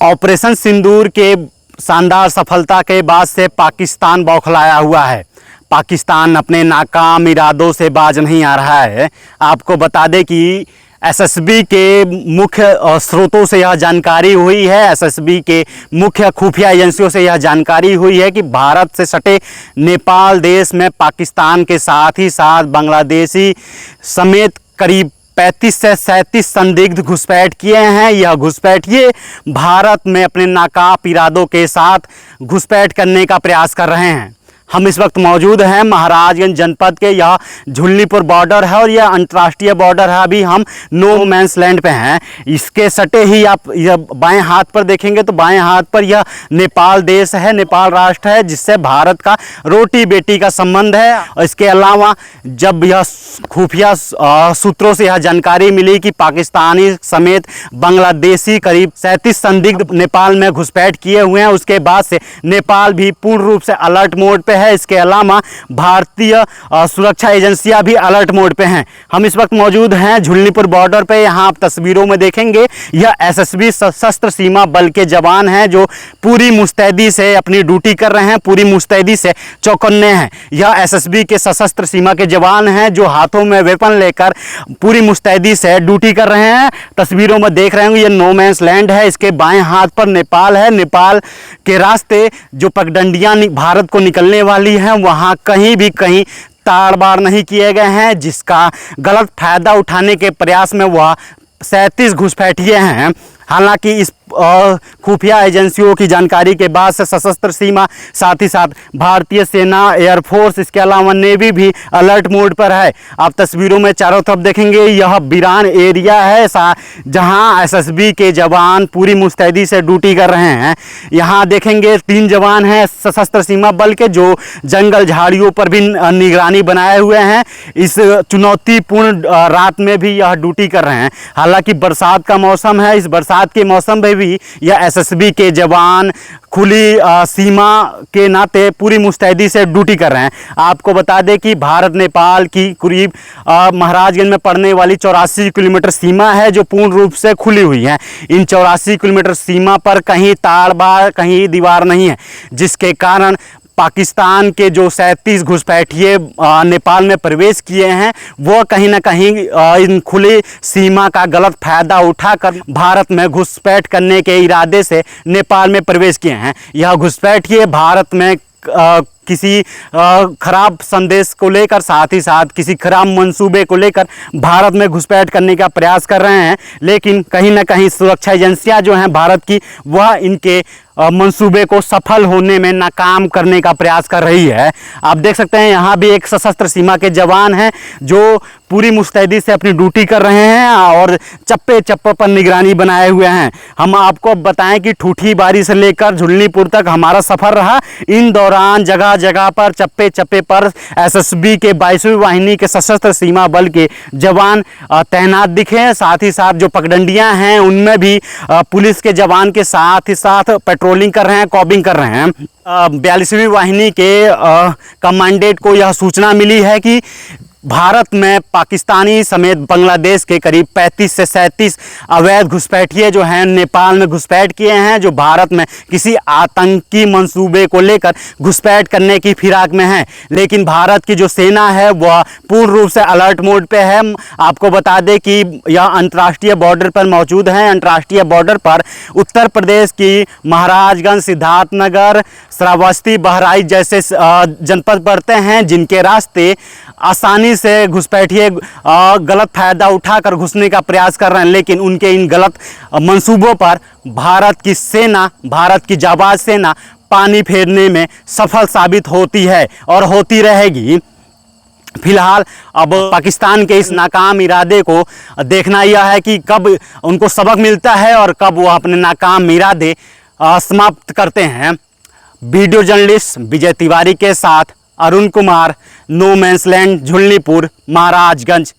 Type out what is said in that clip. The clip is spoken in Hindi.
ऑपरेशन सिंदूर के शानदार सफलता के बाद से पाकिस्तान बौखलाया हुआ है। पाकिस्तान अपने नाकाम इरादों से बाज नहीं आ रहा है। आपको बता दें कि एसएसबी के मुख्य स्रोतों से यह जानकारी हुई है, एसएसबी के मुख्य खुफिया एजेंसियों से यह जानकारी हुई है कि भारत से सटे नेपाल देश में पाकिस्तान के साथ ही साथ बांग्लादेशी समेत करीब 35 से 37 संदिग्ध घुसपैठ किए हैं। यह घुसपैठिए भारत में अपने नाकाम इरादों के साथ घुसपैठ करने का प्रयास कर रहे हैं। हम इस वक्त मौजूद हैं महाराजगंज जनपद के, यह झुल्लीपुर बॉर्डर है और यह अंतर्राष्ट्रीय बॉर्डर है। अभी हम नो मैंस लैंड पे हैं। इसके सटे ही आप यह बाएं हाथ पर देखेंगे तो बाएं हाथ पर यह नेपाल देश है, नेपाल राष्ट्र है, जिससे भारत का रोटी बेटी का संबंध है। और इसके अलावा जब यह खुफिया सूत्रों से यह जानकारी मिली कि पाकिस्तानी समेत बांग्लादेशी करीब 37 संदिग्ध नेपाल में घुसपैठ किए हुए हैं, उसके बाद से नेपाल भी पूर्ण रूप से अलर्ट मोड पे है। इसके अलावा भारतीय सुरक्षा एजेंसियां भी अलर्ट मोड पे हैं। हम इस वक्त मौजूद हैं झुल्लीपुर बॉर्डर पे। यहाँ आप तस्वीरों में देखेंगे यह एसएसबी सशस्त्र सीमा बल के जवान हैं जो पूरी मुस्तैदी से अपनी ड्यूटी कर रहे हैं, पूरी मुस्तैदी से चौकन्ने हैं। यह एसएसबी के सशस्त्र सीमा के जवान हैं जो हाथों में वेपन लेकर पूरी मुस्तैदी से ड्यूटी कर रहे हैं। तस्वीरों में देख रहे होंगे ये नो मैंस लैंड है। इसके बाएं हाथ पर नेपाल है। नेपाल के रास्ते जो पगडंडियां भारत को निकलने वाली हैं वहां कहीं भी कहीं ताड़बाड़ नहीं किए गए हैं, जिसका गलत फायदा उठाने के प्रयास में वह 37 घुसपैठिए हैं। हालांकि इस खुफिया एजेंसियों की जानकारी के बाद से सशस्त्र सीमा, साथ ही साथ भारतीय सेना, एयरफोर्स, इसके अलावा नेवी भी अलर्ट मोड पर है। आप तस्वीरों में चारों तरफ देखेंगे यह वीरान एरिया है जहां एसएसबी के जवान पूरी मुस्तैदी से ड्यूटी कर रहे हैं। यहां देखेंगे 3 जवान हैं सशस्त्र सीमा बल के जो जंगल झाड़ियों पर भी निगरानी बनाए हुए हैं। इस चुनौतीपूर्ण रात में भी यह ड्यूटी कर रहे हैं। हालांकि बरसात का मौसम है, इस बरसात के मौसम में भी यह एसएसबी के जवान खुली सीमा के नाते पूरी मुस्तैदी से ड्यूटी कर रहे हैं। आपको बता दें कि भारत नेपाल की करीब महाराजगंज में पड़ने वाली 84 किलोमीटर सीमा है जो पूर्ण रूप से खुली हुई है। इन 84 किलोमीटर सीमा पर कहीं ताड़बाड़, कहीं दीवार नहीं है, जिसके कारण पाकिस्तान के जो 37 घुसपैठिए नेपाल में प्रवेश किए हैं वो कहीं ना कहीं इन खुली सीमा का गलत फायदा उठाकर भारत में घुसपैठ करने के इरादे से नेपाल में प्रवेश किए हैं। यह घुसपैठिए भारत में किसी खराब संदेश को लेकर, साथ ही साथ किसी खराब मंसूबे को लेकर भारत में घुसपैठ करने का प्रयास कर रहे हैं। लेकिन कहीं ना कहीं सुरक्षा एजेंसियां जो हैं भारत की, वह इनके मंसूबे को सफल होने में नाकाम करने का प्रयास कर रही है। आप देख सकते हैं यहाँ भी एक सशस्त्र सीमा के जवान हैं जो पूरी मुस्तैदी से अपनी ड्यूटी कर रहे हैं और चप्पे चप्पे पर निगरानी बनाए हुए हैं। हम आपको बताएं कि ठूठी बारी से लेकर झुल्लीपुर तक हमारा सफ़र रहा। इन दौरान जगह जगह पर चप्पे चप्पे पर एसएसबी के 22वीं वाहिनी के सशस्त्र सीमा बल के जवान तैनात दिखे। साथ ही साथ जो पगडंडियां हैं उनमें भी पुलिस के जवान के साथ ही साथ पेट्रोलिंग कर रहे हैं, कॉबिंग कर रहे हैं। 42वीं वाहिनी के कमांडेंट को यह सूचना मिली है कि भारत में पाकिस्तानी समेत बांग्लादेश के करीब 35 से 37 अवैध घुसपैठिए जो हैं नेपाल में घुसपैठ किए हैं, जो भारत में किसी आतंकी मंसूबे को लेकर घुसपैठ करने की फिराक में हैं। लेकिन भारत की जो सेना है वह पूर्ण रूप से अलर्ट मोड पे है। आपको बता दें कि यह अंतर्राष्ट्रीय बॉर्डर पर मौजूद है। अंतर्राष्ट्रीय बॉर्डर पर उत्तर प्रदेश की महाराजगंज, सिद्धार्थनगर, श्रावस्ती, बहराइच जैसे जनपद पड़ते हैं, जिनके रास्ते आसानी से घुसपैठिए गलत फायदा उठाकर घुसने का प्रयास कर रहे हैं। लेकिन उनके इन गलत मंसूबों पर भारत की सेना, भारत की जाबाज सेना पानी फेरने में सफल साबित होती है और होती रहेगी। फिलहाल अब पाकिस्तान के इस नाकाम इरादे को देखना यह है कि कब उनको सबक मिलता है और कब वह अपने नाकाम इरादे समाप्त करते हैं। वीडियो जर्नलिस्ट विजय तिवारी के साथ Arun Kumar, no man's land, Jhullipur, Maharajganj.